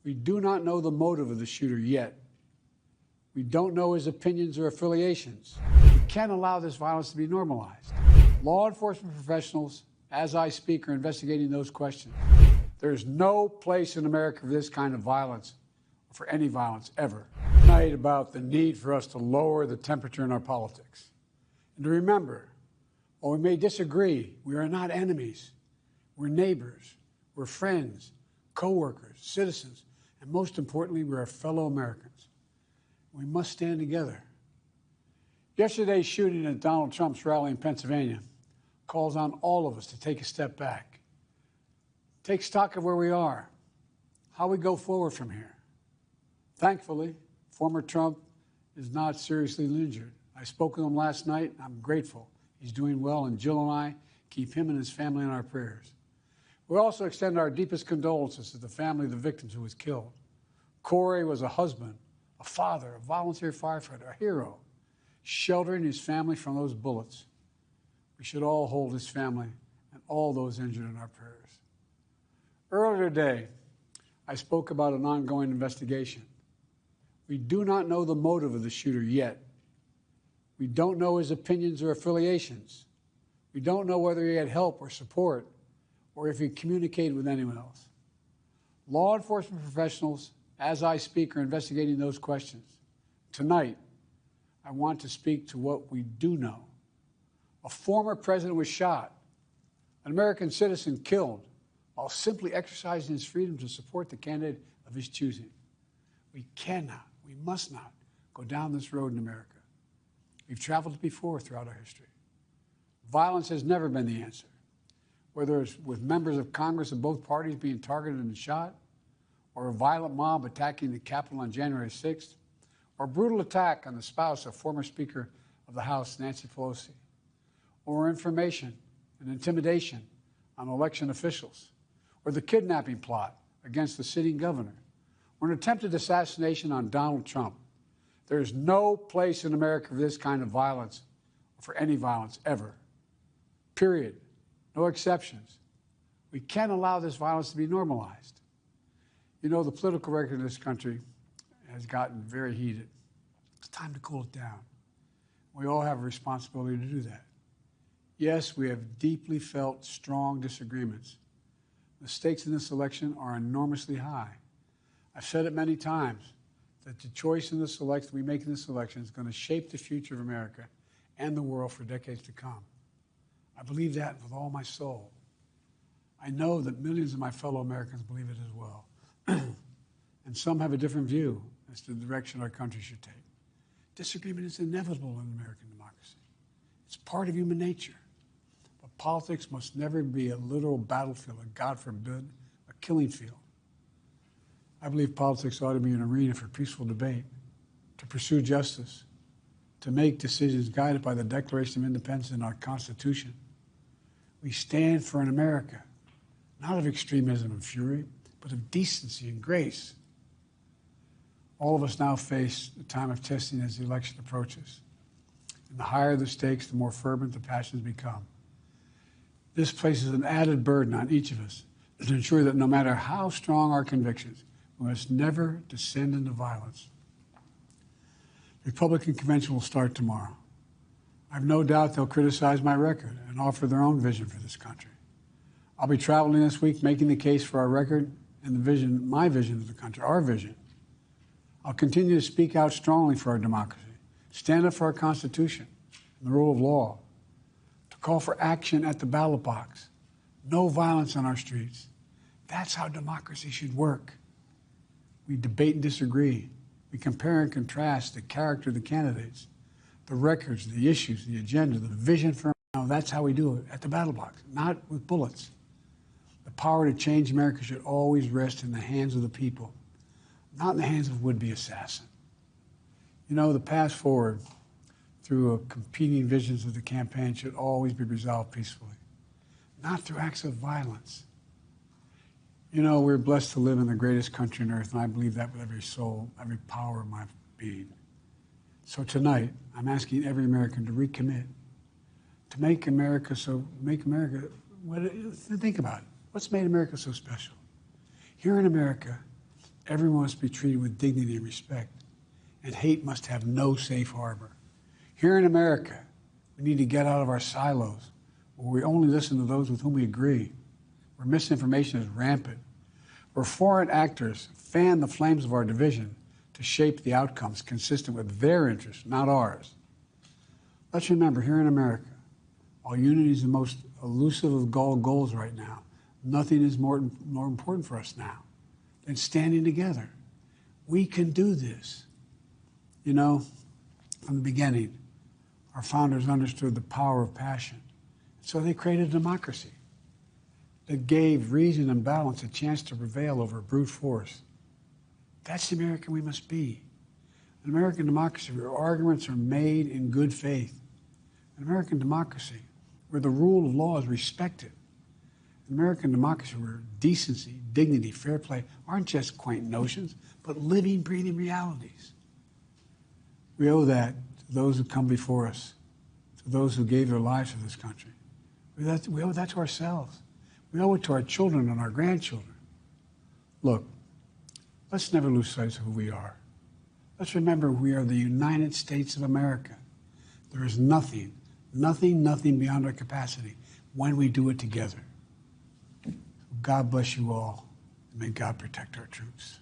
We do not know the motive of the shooter yet. We don't know his opinions or affiliations. We can't allow this violence to be normalized. Law enforcement professionals, as I speak, are investigating those questions. There is no place in America for this kind of violence, or for any violence ever. Tonight about the need for us to lower the temperature in our politics. And to remember, while we may disagree, we are not enemies. We're neighbors, we're friends, co-workers, citizens, and most importantly, we're our fellow Americans. We must stand together. Yesterday's shooting at Donald Trump's rally in Pennsylvania calls on all of us to take a step back, take stock of where we are, how we go forward from here. Thankfully, former Trump is not seriously injured. I spoke with him last night. I'm grateful. He's doing well, and Jill and I keep him and his family in our prayers. We also extend our deepest condolences to the family of the victims who was killed. Corey was a husband, a father, a volunteer firefighter, a hero, sheltering his family from those bullets. We should all hold his family and all those injured in our prayers. Earlier today, I spoke about an ongoing investigation. We do not know the motive of the shooter yet. We don't know his opinions or affiliations. We don't know whether he had help or support, or if he communicated with anyone else. Law enforcement professionals, as I speak, are investigating those questions. Tonight, I want to speak to what we do know. A former president was shot, an American citizen killed, while simply exercising his freedom to support the candidate of his choosing. We cannot, we must not go down this road in America. We've traveled before throughout our history. Violence has never been the answer. Whether it's with members of Congress of both parties being targeted and shot, or a violent mob attacking the Capitol on January 6th, or a brutal attack on the spouse of former Speaker of the House, Nancy Pelosi, or information and intimidation on election officials, or the kidnapping plot against the sitting governor, or an attempted assassination on Donald Trump. There is no place in America for this kind of violence, or for any violence ever. Period. No exceptions. We can't allow this violence to be normalized. You know, the political record in this country has gotten very heated. It's time to cool it down. We all have a responsibility to do that. Yes, we have deeply felt strong disagreements. The stakes in this election are enormously high. I've said it many times that the choice in this election we make in this election is going to shape the future of America and the world for decades to come. I believe that with all my soul. I know that millions of my fellow Americans believe it as well. And some have a different view as to the direction our country should take. Disagreement is inevitable in American democracy. It's part of human nature. But politics must never be a literal battlefield, and God forbid, a killing field. I believe politics ought to be an arena for peaceful debate, to pursue justice, to make decisions guided by the Declaration of Independence and our Constitution. We stand for an America, not of extremism and fury, but of decency and grace. All of us now face a time of testing as the election approaches. And the higher the stakes, the more fervent the passions become. This places an added burden on each of us to ensure that no matter how strong our convictions, we must never descend into violence. The Republican convention will start tomorrow. I have no doubt they'll criticize my record and offer their own vision for this country. I'll be traveling this week making the case for our record and the vision, my vision of the country, our vision. I'll continue to speak out strongly for our democracy, stand up for our Constitution and the rule of law, to call for action at the ballot box, no violence on our streets. That's how democracy should work. We debate and disagree. We compare and contrast the character of the candidates, the records, the issues, the agenda, the vision for. That's how we do it, at the battle box, not with bullets. The power to change America should always rest in the hands of the people, not in the hands of would-be assassin. You know, the path forward through competing visions of the campaign should always be resolved peacefully, not through acts of violence. You know, we're blessed to live in the greatest country on earth, and I believe that with every soul, every power of my being. So tonight, I'm asking every American to recommit, to make America, think about it. What's made America so special? Here in America, Everyone must be treated with dignity and respect, and hate must have no safe harbor. Here in America, we need to get out of our silos, where we only listen to those with whom we agree, where misinformation is rampant, where foreign actors fan the flames of our division to shape the outcomes consistent with their interests, not ours. Let's remember, here in America, while unity is the most elusive of all goals right now, nothing is more important for us now than standing together. We can do this. You know, from the beginning, our founders understood the power of passion. So they created a democracy that gave reason and balance a chance to prevail over brute force. That's the American we must be. An American democracy where arguments are made in good faith. An American democracy where the rule of law is respected. An American democracy where decency, dignity, fair play aren't just quaint notions, but living, breathing realities. We owe that to those who come before us, to those who gave their lives for this country. We owe that to ourselves. We owe it to our children and our grandchildren. Look, let's never lose sight of who we are. Let's remember we are the United States of America. There is nothing beyond our capacity when we do it together. God bless you all, and may God protect our troops.